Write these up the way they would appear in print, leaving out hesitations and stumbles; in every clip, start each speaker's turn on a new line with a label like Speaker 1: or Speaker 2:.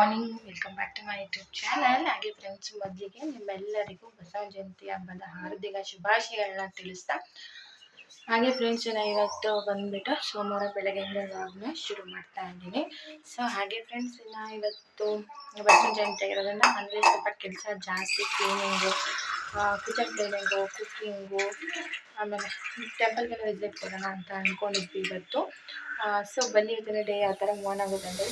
Speaker 1: Morning, welcome back to my YouTube channel. ಹಾಗೆ friends, ಮೊದಲಿಗೆ ನಿಮ್ಮೆಲ್ಲರಿಗೂ ಬಸವ ಜಯಂತಿ ಹಬ್ಬದ ಹಾರ್ದಿಕ ಶುಭಾಶಯಗಳನ್ನ ತಿಳಿಸ್ತಾ, ಹಾಗೆ ಫ್ರೆಂಡ್ಸ್ ನಾನು ಇವತ್ತು ಬಂದ್ಬಿಟ್ಟು ಸೋಮವಾರ ಬೆಳಗ್ಗೆಯಿಂದ ವ್ಲಾಗ್ನ ಶುರು ಮಾಡ್ತಾ ಇದ್ದೀನಿ. ಸೊ ಹಾಗೆ ಫ್ರೆಂಡ್ಸ್, ಇವತ್ತು ಬಸವ ಜಯಂತಿ ಆಗಿರೋದ್ರಿಂದ ಮನೇಲಿ ಸ್ವಲ್ಪ ಕೆಲಸ ಜಾಸ್ತಿ, ಕ್ಲೀನಿಂಗು, ಕಿಚನ್ ಕ್ಲೀನಿಂಗು, ಕುಕ್ಕಿಂಗು, ಆಮೇಲೆ ಟೆಂಪಲ್ಗೆಲ್ಲ ವಿಸಿಟ್ ಕೊಡೋಣ ಅಂತ ಅಂದ್ಕೊಂಡಿದ್ವಿ ಇವತ್ತು. ಸೊ ಬನ್ನಿ, ಇದನ್ನ ಡೇ ಯಾವ ಥರ ಮೂವ್ ಆಗುತ್ತೆ ಅಂದರೆ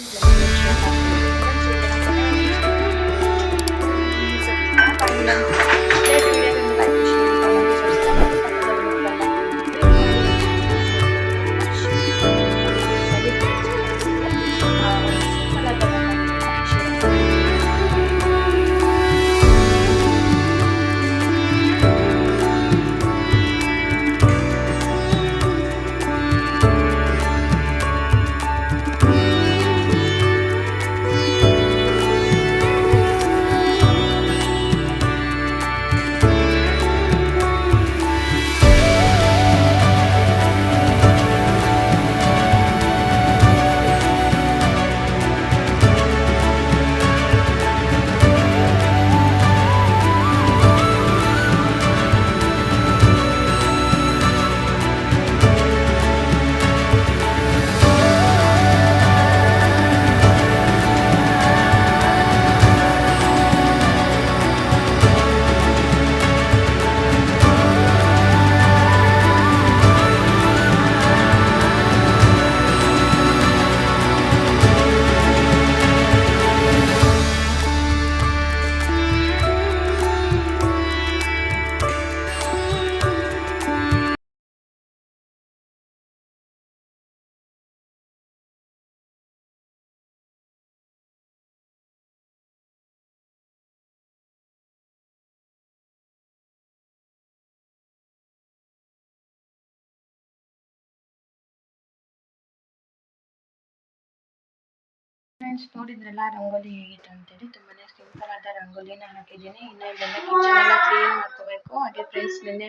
Speaker 1: ಫ್ರೆಂಡ್ಸ್, ನೋಡಿದ್ರಲ್ಲ ರಂಗೋಲಿ ಹೇಗಿತ್ತು ಅಂತೇಳಿ. ತುಂಬಾ ಸಿಂಪಲ್ ಆದ ರಂಗೋಲಿನ ಹಾಕಿದ್ದೀನಿ. ಇನ್ನು ಇದೆಲ್ಲ ಕಿಚನ್ ಎಲ್ಲ ಕ್ಲೀನ್ ಮಾಡ್ಕೋಬೇಕು. ಹಾಗೆ ಫ್ರೆಂಡ್ಸ್, ಮೊನ್ನೆ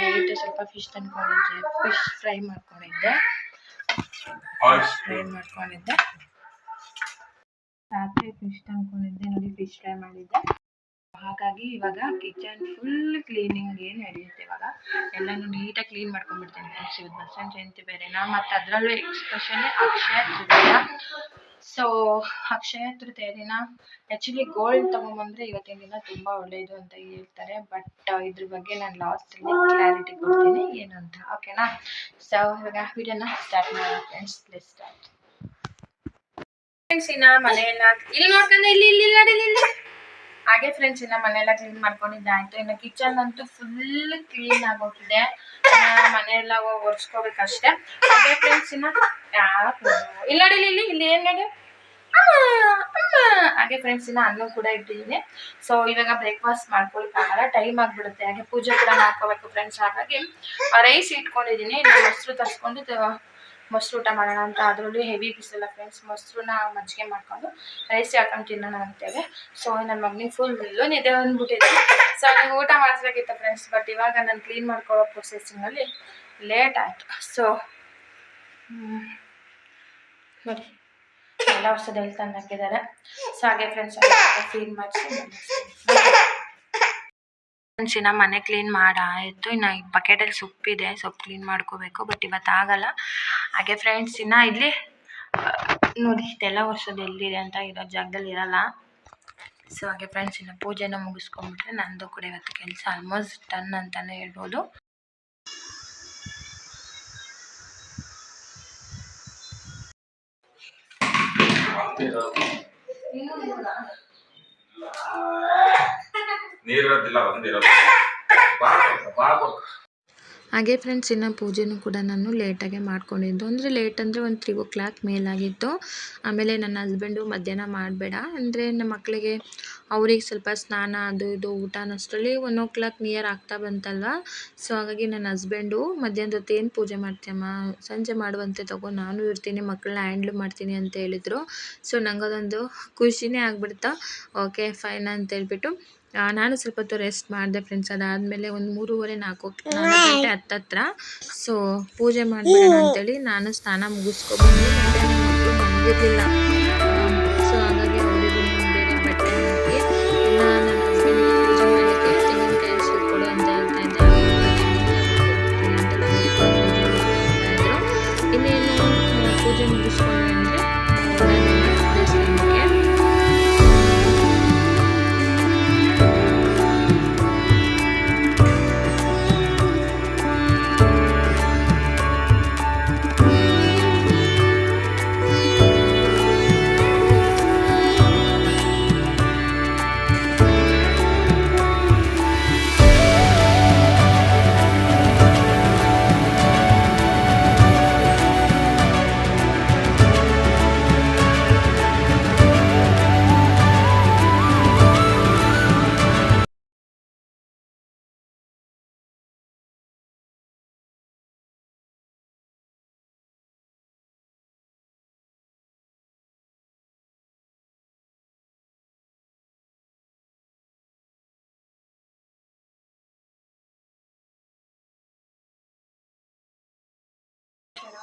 Speaker 1: ನೈಟ್ ಸ್ವಲ್ಪ ಫಿಶ್ ತಂದ್ಕೊಂಡಿದ್ದೆ, ಫಿಶ್ ಫ್ರೈ ಮಾಡ್ಕೊಂಡಿದ್ದೆ. ರಾತ್ರಿ ಫಿಶ್ ತಂದ್ಕೊಂಡಿದ್ದೆ, ನೋಡಿ ಫಿಶ್ ಫ್ರೈ ಮಾಡಿದ್ದೆ. ಹಾಗಾಗಿ ಇವಾಗ ಕಿಚನ್ ಫುಲ್ ಕ್ಲೀನಿಂಗ್ ನಡೆಯುತ್ತೆ. ಇವಾಗ ಎಲ್ಲಾನು ನೀಟಾಗಿ ಕ್ಲೀನ್ ಮಾಡ್ಕೊಂಡ್ಬಿಡ್ತೀನಿ ಫ್ರೆಂಡ್ಸ್. ಇವತ್ತು ಬಸವ ಜಯಂತಿ ಬೇರೆನಾ, ಮತ್ತು ಅದರಲ್ಲೂ ಎಕ್ಸ್ಪೆಷಲಿ ಅಕ್ಷಯ ತೃತೀಯ. ಸೊ ಅಕ್ಷಯ ತೃತೀಯ ದಿನ ಆ್ಯಕ್ಚುಲಿ ಗೋಲ್ಡ್ ತೊಗೊಂಬಂದರೆ ಇವತ್ತಿನ ದಿನ ತುಂಬ ಒಳ್ಳೆಯದು ಅಂತ ಹೇಳ್ತಾರೆ. ಬಟ್ ಇದ್ರ ಬಗ್ಗೆ ನಾನು ಲಾಸ್ಟಲ್ಲಿ ಕ್ಲಾರಿಟಿ ಕೊಡ್ತೀನಿ ಏನು ಅಂತ, ಓಕೆನಾ? ಸೊ ಇವಾಗ ವಿಡಿಯೋನ ಸ್ಟಾರ್ಟ್ ಮಾಡೋಣ ಫ್ರೆಂಡ್ಸ್. Please start. ಫ್ರೆಂಡ್ಸ್, ಇನ್ನು ಮನೆಯೆಲ್ಲ ಇಲ್ಲಿ ನೋಡ್ಕೊಂಡು ಇಲ್ಲಿ ಹಾಗೆ ಫ್ರೆಂಡ್ಸ್, ಇನ್ನು ಮನೆಯೆಲ್ಲ ಕ್ಲೀನ್ ಮಾಡ್ಕೊಂಡಿದ್ದಾಯ್ತು. ಇನ್ನು ಕಿಚನ್ ಅಂತೂ ಫುಲ್ ಕ್ಲೀನ್ ಆಗೋಗಿದೆ. ಮನೆಯೆಲ್ಲ ಒರೆಸ್ಕೋಬೇಕಷ್ಟೆ. ಹಾಗೆ ಫ್ರೆಂಡ್ಸ್, ಇನ್ನು ಇಲ್ಲಿ ಏನು ನೋಡಿ. ಹಾಗೆ ಫ್ರೆಂಡ್ಸ್, ಇನ್ನು ಅನ್ನ ಕೂಡ ಇಟ್ಟಿದ್ದೀನಿ. ಸೊ ಇವಾಗ ಬ್ರೇಕ್ಫಾಸ್ಟ್ ಮಾಡ್ಕೊಳಕ್ಕಾಗಲ್ಲ, ಟೈಮ್ ಆಗಿಬಿಡುತ್ತೆ. ಹಾಗೆ ಪೂಜೆ ಕೂಡ ಮಾಡ್ಕೋಬೇಕು ಫ್ರೆಂಡ್ಸ್. ಹಾಗಾಗಿ ರೈಸ್ ಇಟ್ಕೊಂಡಿದ್ದೀನಿ. ಇನ್ನು ಮೊಸರು ತರಿಸ್ಕೊಂಡು ಮೊಸರು ಊಟ ಮಾಡೋಣ ಅಂತ. ಅದರಲ್ಲೂ ಹೆವಿ ಬಿಸಿಲ್ಲ ಫ್ರೆಂಡ್ಸ್. ಮೊಸರನ್ನ ಮಜ್ಜಿಗೆ ಮಾಡ್ಕೊಂಡು ರೈಸ್ ಹಾಕೊಂಡು ತಿನ್ನೋಣ ಅಂತೇಳಿ. ಸೊ ನನ್ನ ಮಗನಿಗೆ ಫುಲ್ಲು ನಿದ್ದೆ ಬಂದ್ಬಿಟ್ಟಿದೆ. ಸೊ ನನಗೆ ಊಟ ಮಾಡಿಸ್ಬೇಕಿತ್ತು ಫ್ರೆಂಡ್ಸ್. ಬಟ್ ಇವಾಗ ನಾನು ಕ್ಲೀನ್ ಮಾಡ್ಕೊಳ್ಳೋ ಪ್ರೊಸೆಸಿಂಗಲ್ಲಿ ಲೇಟ್ ಆಯಿತು. ಸೊ ನೋಡಿ, ಎಲ್ಲ ವರ್ಷದಲ್ಲಿ ತಂದು ಹಾಕಿದ್ದಾರೆ. ಸೊ ಹಾಗೆ ಫ್ರೆಂಡ್ಸ್, ಕ್ಲೀನ್ ಮಾಡಿಸಿ ಫ್ರೆಂಡ್ಸ್, ಇನ್ನು ಮನೆ ಕ್ಲೀನ್ ಮಾಡಾಯಿತು. ಇನ್ನು ಈ ಬಕೆಟಲ್ಲಿ ಸೊಪ್ಪಿದೆ, ಸೊಪ್ಪು ಕ್ಲೀನ್ ಮಾಡ್ಕೋಬೇಕು. ಬಟ್ ಇವತ್ತು ಆಗಲ್ಲ. ಹಾಗೆ ಫ್ರೆಂಡ್ಸ್, ಇನ್ನು ಇಲ್ಲಿ ನೋಡಿ ಇದೆಲ್ಲ ವರ್ಷದ ಎಲ್ಲಿದೆ ಅಂತ ಇರೋ ಜಾಗದಲ್ಲಿ ಇರಲ್ಲ. ಸೊ ಹಾಗೆ ಫ್ರೆಂಡ್ಸ್, ಇನ್ನು ಪೂಜೆನ ಮುಗಿಸ್ಕೊಂಡ್ಬಿಟ್ರೆ ನಂದು ಕೂಡ ಇವತ್ತು ಕೆಲಸ ಆಲ್ಮೋಸ್ಟ್ ಡನ್ ಅಂತಲೇ ಹೇಳ್ಬೋದು. ಹಾಗೆ ಫ್ರೆಂಡ್ಸ್, ಇನ್ನು ಪೂಜೆನೂ ಕೂಡ ನಾನು ಲೇಟಾಗೆ ಮಾಡ್ಕೊಂಡಿದ್ದು. ಅಂದರೆ ಲೇಟ್ ಅಂದರೆ ಒಂದು 3 o'clock ಮೇಲಾಗಿತ್ತು. ಆಮೇಲೆ ನನ್ನ ಹಸ್ಬೆಂಡು ಮಧ್ಯಾಹ್ನ ಮಾಡಬೇಡ ಅಂದರೆ ನಮ್ಮ ಮಕ್ಕಳಿಗೆ ಅವ್ರಿಗೆ ಸ್ವಲ್ಪ ಸ್ನಾನ ಅದು ಇದು ಊಟ ಅನ್ನೋಷ್ಟರಲ್ಲಿ 1 o'clock ನಿಯರ್ ಆಗ್ತಾ ಬಂತಲ್ವ. ಸೊ ಹಾಗಾಗಿ ನನ್ನ ಹಸ್ಬೆಂಡು ಮಧ್ಯಾಹ್ನದ ಹೊತ್ತು ಏನು ಪೂಜೆ ಮಾಡ್ತೀಯಮ್ಮ, ಸಂಜೆ ಮಾಡುವಂತೆ ತಗೋ, ನಾನು ಇರ್ತೀನಿ, ಮಕ್ಕಳನ್ನ ಹ್ಯಾಂಡ್ಲ್ ಮಾಡ್ತೀನಿ ಅಂತ ಹೇಳಿದರು. ಸೊ ನಂಗದೊಂದು ಖುಷಿನೇ ಆಗ್ಬಿಡ್ತಾ. ಓಕೆ ಫೈನ್ ಅಂತ ಹೇಳ್ಬಿಟ್ಟು ನಾನು ಸ್ವಲ್ಪ ಹೊತ್ತು ರೆಸ್ಟ್ ಮಾಡಿದೆ ಫ್ರೆಂಡ್ಸ್. ಅದಾದಮೇಲೆ ಒಂದು 3:30-4 ಗಂಟೆ ಹತ್ತತ್ರ ಸೊ ಪೂಜೆ ಮಾಡಿಬಿಡೋಣ ಅಂತೇಳಿ ನಾನು ಸ್ನಾನ ಮುಗಿಸ್ಕೊಬಂದು. ಮತ್ತು ನನ್ನ ಮಕ್ಕಳು ಮಲಗಿರಲಿಲ್ಲ. ಮುಗಿಸ್ಕೊಂಡು ಅಂದರೆ ಹೊರಡೋಣ ದೇವಸ್ಥಾನಕ್ಕೆ.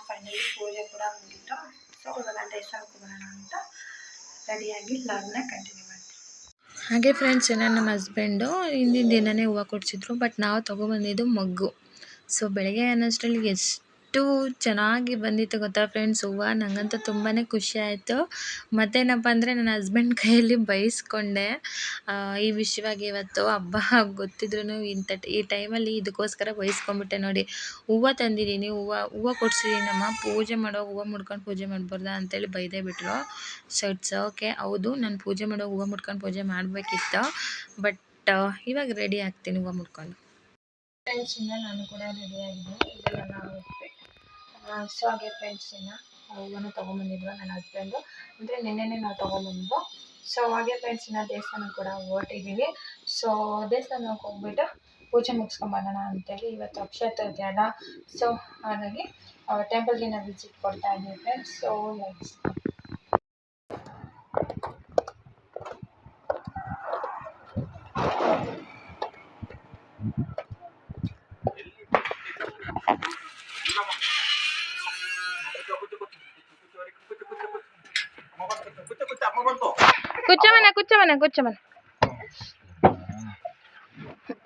Speaker 1: ಫೈನಲಿ ಪೂಜೆ ಕೂಡ ಮುಗಿತು. ಸೊ ಇವಾಗ ದೇವಸ್ಥಾನಕ್ಕೆ ಹೋಗೋಣ ಅಂತ ರೆಡಿಯಾಗಿ ಲಾಗ್ನ ಕಂಟಿನ್ಯೂ ಮಾಡ್ತೀವಿ. ಹಾಗೆ ಫ್ರೆಂಡ್ಸ್, ನಮ್ಮ ಹಸ್ಬೆಂಡು ಹಿಂದಿನ ದಿನವೇ ಹೂವು ಕೊಡಿಸಿದ್ರು. ಬಟ್ ನಾವು ತೊಗೊಬಂದಿದ್ದು ಮಗ್ಗು. ಸೊ ಬೆಳಗ್ಗೆ ಅನ್ನೋಷ್ಟರಲ್ಲಿ ಎಷ್ಟು ಚೆನ್ನಾಗಿ ಬಂದಿತ್ತು ಗೊತ್ತಾ ಫ್ರೆಂಡ್ಸ್ ಹೂವು. ನನಗಂತೂ ತುಂಬಾ ಖುಷಿ ಆಯಿತು. ಮತ್ತೇನಪ್ಪ ಅಂದರೆ ನನ್ನ ಹಸ್ಬೆಂಡ್ ಕೈಯಲ್ಲಿ ಬೈಸ್ಕೊಂಡೆ. ಈ ವಿಷಯವಾಗಿ ಇವತ್ತು ಹಬ್ಬ ಗೊತ್ತಿದ್ರು ಈ ಟೈಮಲ್ಲಿ ಇದಕ್ಕೋಸ್ಕರ ಬೈಸ್ಕೊಂಡ್ಬಿಟ್ಟೆ ನೋಡಿ. ಹೂವು ತಂದಿದ್ದೀನಿ, ಹೂವು ಕೊಡ್ಸಿದ್ದೀನಮ್ಮ, ಪೂಜೆ ಮಾಡೋ ಹೂವು ಮುಡ್ಕೊಂಡು ಪೂಜೆ ಮಾಡ್ಬಾರ್ದಾ ಅಂತೇಳಿ ಬೈದೇ ಬಿಟ್ಟರು. So it's okay. ಹೌದು, ನಾನು ಪೂಜೆ ಮಾಡೋ ಹೂವು ಮುಡ್ಕೊಂಡು ಪೂಜೆ ಮಾಡಬೇಕಿತ್ತು. ಬಟ್ ಇವಾಗ ರೆಡಿ ಆಗ್ತೀನಿ ಹೂವು ಮುಡ್ಕೊಂಡು. ಫ್ರೆಂಡ್ಸ್, ನಾನು ಕೂಡ ರೆಡಿಯಾಗಿದ್ದೀನಿ. ಇದೆಲ್ಲ ನಾವು ಸೊ ಹಾಗೆ ಫ್ರೆಂಡ್ಸ್, ಹೂವನ್ನು ತೊಗೊಂಬಂದಿದ್ವ ನನ್ನ ಹಸ್ಬೆಂಡು. ಅಂದರೆ ನಿನ್ನೆನೇ ನಾವು ತೊಗೊಂಬಂದ್ವು. ಸೊ ಹಾಗೆ ಫ್ರೆಂಡ್ಸ್, ದೇವಸ್ಥಾನಕ್ಕೆ ಕೂಡ ಹೊರಟಿದ್ದೀವಿ. ಸೊ ದೇವಸ್ಥಾನಕ್ಕೆ ಹೋಗ್ಬಿಟ್ಟು ಪೂಜೆ ಮುಗಿಸ್ಕೊಂಬರೋಣ ಅಂತೇಳಿ. ಇವತ್ತು ಅಕ್ಷಯ ತೃತೀಯ ಅಲ್ಲ. ಸೊ ಹಾಗಾಗಿ ಟೆಂಪಲ್ಗೆ ನಾವು ವಿಸಿಟ್ ಕೊಡ್ತಾ ಇದ್ದೀವಿ ಫ್ರೆಂಡ್ಸ್. ಸೊ ಲೆಟ್ಸ್ ಕೂಚಮನೆ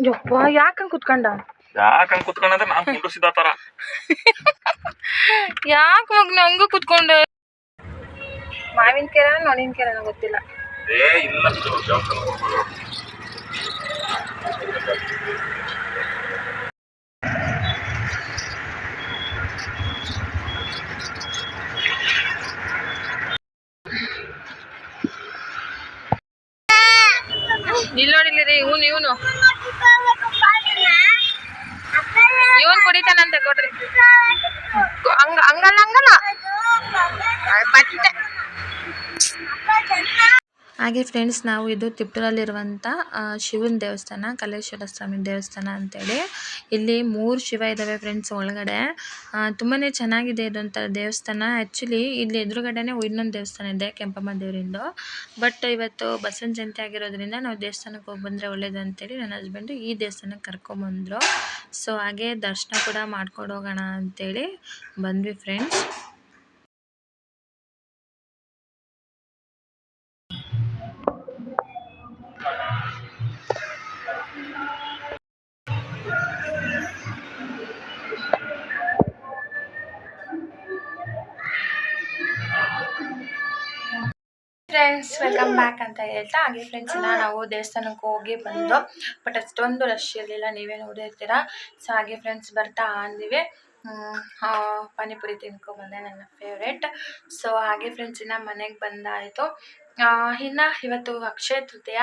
Speaker 1: ಯಪ್ಪ, ಯಾಕಂಗ್ ಕುತ್ಕೊಂಡ ನಾನು ಕುಂಡ್ರಿಸಿದ ತರ ಯಾಕೆ ಮಗ್ನ ಹಂಗ ಕುತ್ಕೊಂಡೆ? ಮಾವಿನ ಕೆರೆ ನೋಣಿನ ಕೆರೆ ಗೊತ್ತಿಲ್ಲ. ಇಲ್ಲೋಡಿಲ್ಲ ರೀ, ಇವನು ಇವನ್ ಕುಡಿತಾನಂತೆ, ಕೊಡ್ರಿ. ಹಂಗಲ್ಲ ಬಟ್ಟೆ. ಹಾಗೆ ಫ್ರೆಂಡ್ಸ್, ನಾವು ಇದು ತಿಪ್ಟೂರಲ್ಲಿರುವಂಥ ಶಿವನ ದೇವಸ್ಥಾನ, ಕಲ್ಲೇಶ್ವರ ಸ್ವಾಮಿ ದೇವಸ್ಥಾನ ಅಂತೇಳಿ. ಇಲ್ಲಿ 3 ಶಿವ ಇದ್ದಾವೆ ಫ್ರೆಂಡ್ಸ್ ಒಳಗಡೆ. ತುಂಬಾ ಚೆನ್ನಾಗಿದೆ ಇದೊಂಥರ ದೇವಸ್ಥಾನ. ಆ್ಯಕ್ಚುಲಿ ಇಲ್ಲಿ ಎದುರುಗಡೆನೇ ಇನ್ನೊಂದು ದೇವಸ್ಥಾನ ಇದೆ, ಕೆಂಪಮ್ಮ ದೇವರಿಂದು. ಬಟ್ ಇವತ್ತು ಬಸವನ ಜಯಂತಿ ಆಗಿರೋದ್ರಿಂದ ನಾವು ದೇವಸ್ಥಾನಕ್ಕೆ ಹೋಗಿ ಬಂದರೆ ಒಳ್ಳೇದು ಅಂತೇಳಿ ನನ್ನ ಹಸ್ಬೆಂಡು ಈ ದೇವಸ್ಥಾನಕ್ಕೆ ಕರ್ಕೊಂಬಂದರು. ಸೊ ಹಾಗೆ ದರ್ಶನ ಕೂಡ ಮಾಡ್ಕೊಂಡು ಹೋಗೋಣ ಅಂತೇಳಿ ಬಂದ್ವಿ ಫ್ರೆಂಡ್ಸ್. ಫ್ರೆಂಡ್ಸ್, ವೆಲ್ಕಮ್ ಬ್ಯಾಕ್ ಅಂತ ಹೇಳ್ತಾ, ಹಾಗೆ ಫ್ರೆಂಡ್ಸ್ ನಾವು ದೇವಸ್ಥಾನಕ್ಕೆ ಹೋಗಿ ಬಂದು. ಬಟ್ ಅಷ್ಟೊಂದು ರಶ್ ಇರಲಿಲ್ಲ, ನೀವೇ ನೋಡಿರ್ತೀರ. ಸೊ ಹಾಗೆ ಫ್ರೆಂಡ್ಸ್, ಬರ್ತಾ ಅಂದಿವಿ. ಪಾನಿಪುರಿ ತಿನ್ಕೊಂಡ್ಬಂದೆ, ನನ್ನ ಫೇವ್ರೇಟ್. ಸೊ ಹಾಗೆ ಫ್ರೆಂಡ್ಸ್, ಮನೆಗೆ ಬಂದಾಯಿತು. ಇನ್ನು ಇವತ್ತು ಅಕ್ಷಯ ತೃತೀಯ.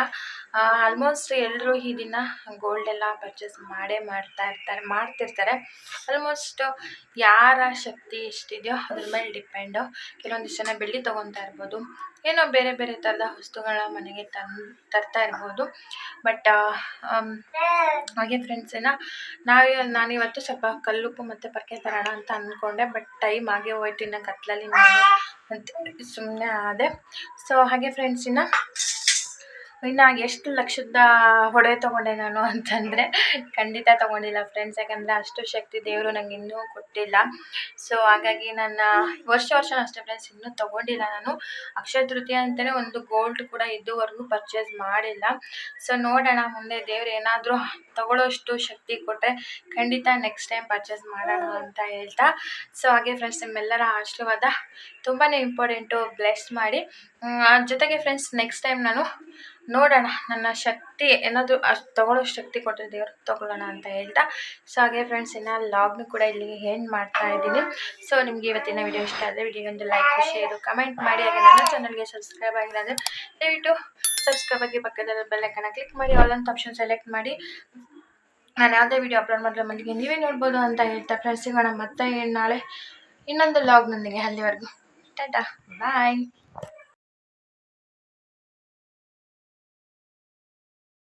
Speaker 1: ಆಲ್ಮೋಸ್ಟ್ ಎಲ್ಲರೂ ಈ ದಿನ ಗೋಲ್ಡೆಲ್ಲ ಪರ್ಚೇಸ್ ಮಾಡ್ತಿರ್ತಾರೆ. ಆಲ್ಮೋಸ್ಟ್ ಯಾರ ಶಕ್ತಿ ಎಷ್ಟಿದೆಯೋ ಅದ್ರ ಮೇಲೆ ಡಿಪೆಂಡು. ಕೆಲವೊಂದಿಷ್ಟು ಜನ ಬೆಳ್ಳಿ ತೊಗೊತಾ ಇರ್ಬೋದು, ಏನೋ ಬೇರೆ ಬೇರೆ ಥರದ ವಸ್ತುಗಳ ಮನೆಗೆ ತರ್ತಾ ಇರ್ಬೋದು. ಬಟ್ ಹಾಗೆ ಫ್ರೆಂಡ್ಸ್, ನಾನಿವತ್ತು ಸ್ವಲ್ಪ ಕಲ್ಲುಪ್ಪು ಮತ್ತು ಪರ್ಕೆ ತರೋಣ ಅಂತ ಅಂದ್ಕೊಂಡೆ. ಬಟ್ ಟೈಮ್ ಆಗೇ ಹೋಯ್ತು, ಇನ್ನು ಕತ್ಲಲ್ಲಿ ನಾನು ಅಂತ ಸುಮ್ಮನೆ ಆದೆ. ಸೊ ಹಾಗೆ ಫ್ರೆಂಡ್ಸ್, ಇನ್ನು ಎಷ್ಟು ಲಕ್ಷದ ಒಡವೆ ತೊಗೊಂಡೆ ನಾನು ಅಂತಂದರೆ ಖಂಡಿತ ತೊಗೊಂಡಿಲ್ಲ ಫ್ರೆಂಡ್ಸ್. ಯಾಕಂದರೆ ಅಷ್ಟು ಶಕ್ತಿ ದೇವರು ನಂಗೆ ಇನ್ನೂ ಕೊಟ್ಟಿಲ್ಲ. ಸೊ ಹಾಗಾಗಿ ನನ್ನ ವರ್ಷ ಅಷ್ಟೇ ಫ್ರೆಂಡ್ಸ್, ಇನ್ನೂ ತೊಗೊಂಡಿಲ್ಲ ನಾನು. ಅಕ್ಷಯ ತೃತೀಯ ಅಂತಲೇ ಒಂದು ಗೋಲ್ಡ್ ಕೂಡ ಇದುವರೆಗೂ ಪರ್ಚೇಸ್ ಮಾಡಿಲ್ಲ. ಸೊ ನೋಡೋಣ, ಮುಂದೆ ದೇವ್ರು ಏನಾದರೂ ತೊಗೊಳ್ಳೋಷ್ಟು ಶಕ್ತಿ ಕೊಟ್ಟರೆ ಖಂಡಿತ ನೆಕ್ಸ್ಟ್ ಟೈಮ್ ಪರ್ಚೇಸ್ ಮಾಡೋಣ ಅಂತ ಹೇಳ್ತಾ. ಸೊ ಹಾಗೆ ಫ್ರೆಂಡ್ಸ್, ನಿಮ್ಮೆಲ್ಲರ ಆಶೀರ್ವಾದ ತುಂಬಾ ಇಂಪಾರ್ಟೆಂಟು. ಬ್ಲೆಸ್ ಮಾಡಿ. ಜೊತೆಗೆ ಫ್ರೆಂಡ್ಸ್, ನೆಕ್ಸ್ಟ್ ಟೈಮ್ ನಾನು ನೋಡೋಣ, ನನ್ನ ಶಕ್ತಿ ಏನಾದರೂ ಅಷ್ಟು ತೊಗೊಳ್ಳೋ ಶಕ್ತಿ ಕೊಟ್ಟರೆ ದೇವ್ರು ತೊಗೊಳ್ಳೋಣ ಅಂತ ಹೇಳ್ತಾ. ಸೊ ಹಾಗೆ ಫ್ರೆಂಡ್ಸ್, ಇನ್ನು ಲಾಗ್ನು ಕೂಡ ಇಲ್ಲಿಗೆ ಎಂಡ್ ಮಾಡ್ತಾ ಇದ್ದೀನಿ. ಸೊ ನಿಮಗೆ ಇವತ್ತಿನ ವಿಡಿಯೋ ಇಷ್ಟ ಆದರೆ ವಿಡಿಯೋಗೊಂದು ಲೈಕ್, ಶೇರು, ಕಮೆಂಟ್ ಮಾಡಿ. ಹಾಗೆ ನನ್ನ ಚಾನಲ್ಗೆ ಸಬ್ಸ್ಕ್ರೈಬ್ ಆಗಿಲ್ಲ ಅಂದರೆ ದಯವಿಟ್ಟು ಸಬ್ಸ್ಕ್ರೈಬ್ ಆಗಿ ಪಕ್ಕದಲ್ಲಿ ಬೆಲ್ ಐಕಾನ್ ಕ್ಲಿಕ್ ಮಾಡಿ, ಆಲ್ ಅಂತ ಆಪ್ಷನ್ ಸೆಲೆಕ್ಟ್ ಮಾಡಿ. ನಾನು ಯಾವುದೇ ವಿಡಿಯೋ ಅಪ್ಲೋಡ್ ಮಾಡಿದ್ರೆ ಮೊದಲಿಗೆ ನೀವೇ ನೋಡ್ಬೋದು ಅಂತ ಹೇಳ್ತಾ ಫ್ರೆಂಡ್ಸ್, ಸಿಗೋಣ ಮತ್ತೆ ನಾಳೆ ಇನ್ನೊಂದು ಲಾಗ್ನೊಂದಿಗೆ. ಅಲ್ಲಿವರೆಗೂ ಟಾಟಾ, ಬಾಯ್.